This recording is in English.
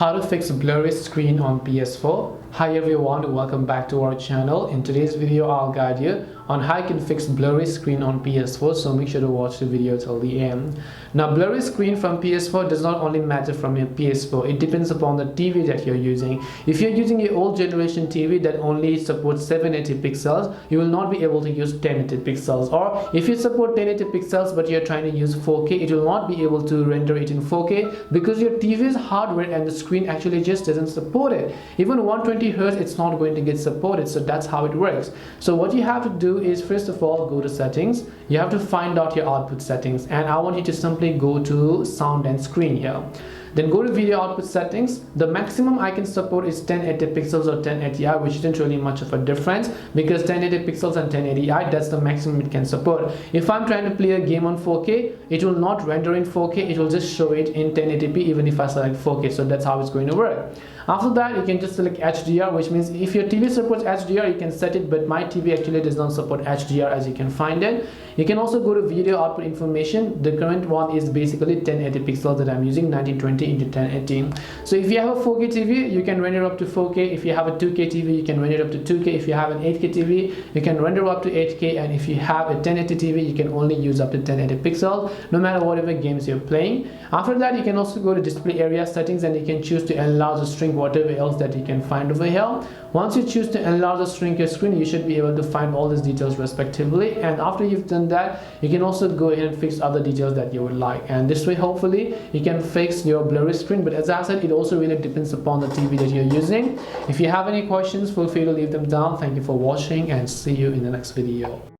How to fix blurry screen on PS4. Hi everyone, welcome back to our channel. In today's video I'll guide you on how you can fix blurry screen on PS4, so make sure to watch the video till the end. Now blurry screen from PS4 does not only matter from your PS4, it depends upon the TV that you're using. If you're using an old generation TV that only supports 780 pixels, you will not be able to use 1080 pixels. Or if you support 1080 pixels but you're trying to use 4K, it will not be able to render it in 4K because your TV's hardware and the screen actually just doesn't support it. Even 120 Hz it's not going to get supported, so that's how it works. So what you have to do is, first of all, go to settings. You have to find out your output settings, and I want you to simply go to sound and screen here. Then go to video output settings. The maximum I can support is 1080 pixels or 1080i, which isn't really much of a difference because 1080 pixels and 1080i, that's the maximum it can support. If I'm trying to play a game on 4K, it will not render in 4K, it will just show it in 1080p even if I select 4K. So that's how it's going to work. After that, you can just select HDR, which means if your TV supports HDR, you can set it, but my TV actually does not support HDR, as you can find it. You can also go to video output information. The current one is basically 1080 pixels that I'm using, 1920 into 1080. So if you have a 4K TV, you can render up to 4K. If you have a 2K TV, you can render up to 2K. If you have an 8K TV, you can render up to 8K. And if you have a 1080 TV, you can only use up to 1080 pixels, no matter whatever games you're playing. After that, you can also go to display area settings, and you can choose to enlarge or shrink whatever else that you can find over here. Once you choose to enlarge or shrink your screen, you should be able to find all these details respectively. And after you've done that, you can also go ahead and fix other details that you would like, and this way hopefully you can fix your blurry screen. But as I said, it also really depends upon the TV that you're using. If you have any questions, feel free to leave them down. Thank you for watching, and see you in the next video.